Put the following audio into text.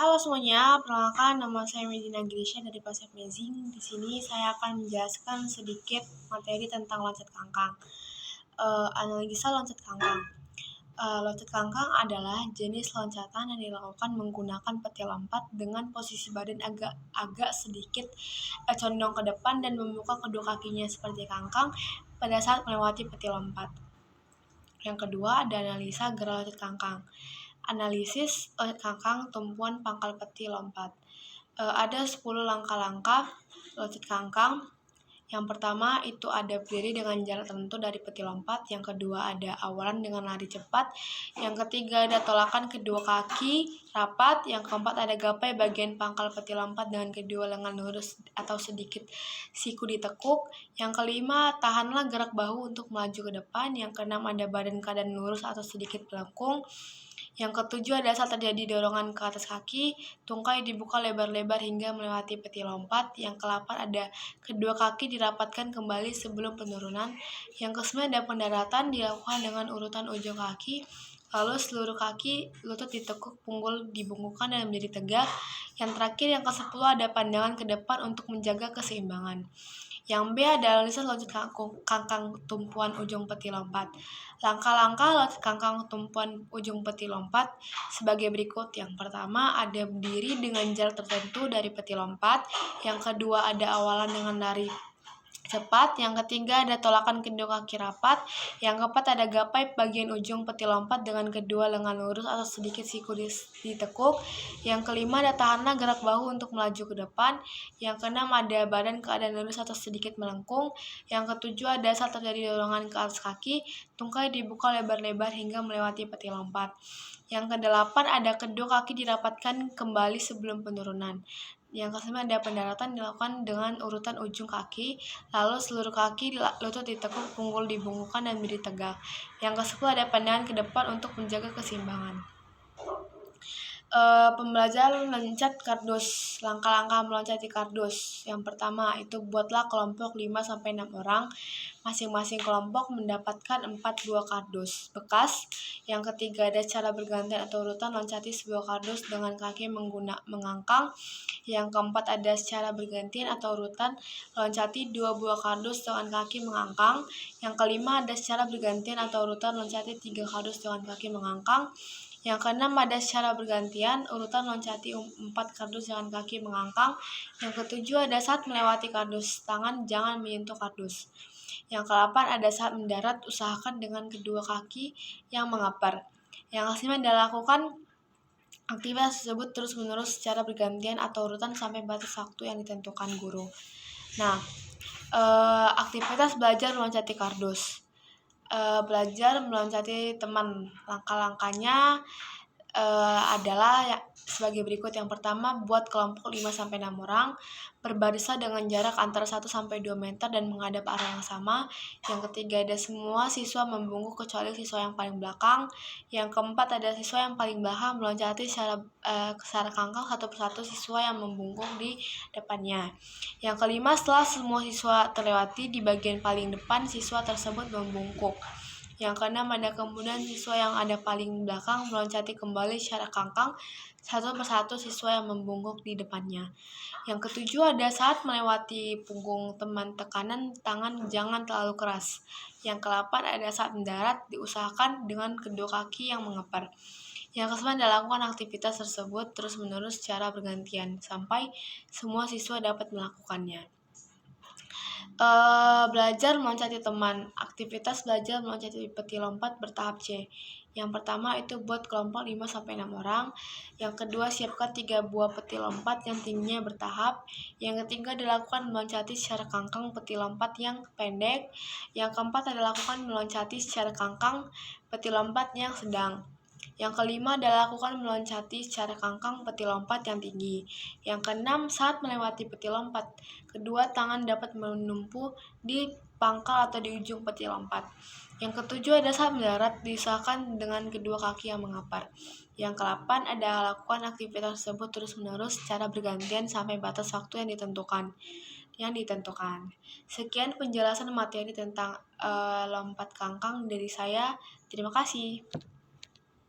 Halo semuanya, perkenalkan nama saya Medina Grisha dari Pasar Amazing. Di sini saya akan menjelaskan sedikit materi tentang loncat kangkang. Analisa loncat kangkang. Loncat kangkang adalah jenis loncatan yang dilakukan menggunakan peti lompat dengan posisi badan agak sedikit condong ke depan dan membuka kedua kakinya seperti kangkang pada saat melewati peti lompat. Yang kedua ada analisa gerak loncat kangkang. Analisis loncat kangkang tumpuan pangkal peti lompat. Ada 10 langkah-langkah loncat kangkang. Yang pertama itu ada berdiri dengan jarak tertentu dari peti lompat. Yang kedua ada awalan dengan lari cepat. Yang ketiga ada tolakan kedua kaki rapat. Yang keempat ada gapai bagian pangkal peti lompat dengan kedua lengan lurus atau sedikit siku ditekuk. Yang kelima tahanlah gerak bahu untuk melaju ke depan. Yang keenam ada badan keadaan lurus atau sedikit melengkung. Yang ketujuh ada saat terjadi dorongan ke atas kaki, tungkai dibuka lebar-lebar hingga melewati peti lompat. Yang ke-8 ada kedua kaki dirapatkan kembali sebelum penurunan. Yang ke-9 ada pendaratan dilakukan dengan urutan ujung kaki, lalu seluruh kaki lutut ditekuk, punggul dibungkukkan dan menjadi tegak. Yang terakhir yang ke-10 ada pandangan ke depan untuk menjaga keseimbangan. Yang B ada analisa loncat kangkang tumpuan ujung peti lompat. Langkah-langkah loncat kangkang tumpuan ujung peti lompat sebagai berikut. Yang pertama ada berdiri dengan jarak tertentu dari peti lompat. Yang kedua ada awalan dengan lari cepat. Yang ketiga ada tolakan kedua kaki rapat. Yang keempat ada gapai bagian ujung peti lompat dengan kedua lengan lurus atau sedikit siku ditekuk. Yang kelima ada tahanlah gerak bahu untuk melaju ke depan. Yang keenam ada badan keadaan lurus atau sedikit melengkung. Yang ketujuh ada saat terjadi dorongan ke atas kaki, tungkai dibuka lebar-lebar hingga melewati peti lompat. Yang kedelapan ada kedua kaki dirapatkan kembali sebelum penurunan. Yang ke-9 ada pendaratan dilakukan dengan urutan ujung kaki, lalu seluruh kaki lutut ditekuk, punggul dibungkukkan dan berdiri tegak. Yang ke-10 ada pandangan ke depan untuk menjaga keseimbangan. Pembelajaran meloncat kardus. Langkah-langkah meloncati kardus. Yang pertama itu buatlah kelompok 5-6 orang. Masing-masing kelompok mendapatkan 4 buah kardus bekas. Yang ketiga ada cara bergantian atau urutan loncati sebuah kardus dengan kaki mengangkang. Yang keempat ada secara bergantian atau urutan loncati 2 buah kardus dengan kaki mengangkang. Yang kelima ada secara bergantian atau urutan loncati 3 kardus dengan kaki mengangkang. Yang keenam ada secara bergantian urutan loncati 4 kardus dengan kaki mengangkang. Yang ketujuh ada saat melewati kardus, tangan jangan menyentuh kardus. Yang ke-8 ada saat mendarat, usahakan dengan kedua kaki yang mengapar. Yang ke-9 dilakukan aktivitas tersebut terus-menerus secara bergantian atau urutan sampai batas waktu yang ditentukan guru. Nah, aktivitas belajar meloncati kardus. Belajar meloncati teman. Langkah-langkahnya adalah sebagai berikut. Yang pertama, buat kelompok 5-6 orang, berbarisan dengan jarak antara 1-2 meter dan menghadap arah yang sama. Yang ketiga, ada semua siswa membungkuk kecuali siswa yang paling belakang. Yang keempat, ada siswa yang paling belakang meloncati secara kangkang satu persatu siswa yang membungkuk di depannya. Yang kelima, setelah semua siswa terlewati, di bagian paling depan siswa tersebut membungkuk. Yang keenam ada kemudian siswa yang ada paling belakang meloncati kembali secara kangkang satu persatu siswa yang membungkuk di depannya. Yang ketujuh ada saat melewati punggung teman, tekanan tangan jangan terlalu keras. Yang ke-8 ada saat mendarat, diusahakan dengan kedua kaki yang mengepar. Yang ke-9 dilakukan aktivitas tersebut terus-menerus secara bergantian sampai semua siswa dapat melakukannya. Belajar meloncati teman. Aktivitas belajar meloncati peti lompat bertahap C. Yang pertama itu buat kelompok 5-6 orang. Yang kedua siapkan 3 buah peti lompat yang tingginya bertahap. Yang ketiga dilakukan meloncati secara kangkang peti lompat yang pendek. Yang keempat adalah lakukan meloncati secara kangkang peti lompat yang sedang. Yang kelima adalah lakukan meloncati secara kangkang peti lompat yang tinggi. Yang keenam, saat melewati peti lompat, kedua tangan dapat menumpu di pangkal atau di ujung peti lompat. Yang ketujuh ada saat mendarat, diusahakan dengan kedua kaki yang mengapar. Yang ke-8 ada lakukan aktivitas tersebut terus-menerus secara bergantian sampai batas waktu yang ditentukan. Sekian penjelasan materi tentang lompat kangkang dari saya. Terima kasih.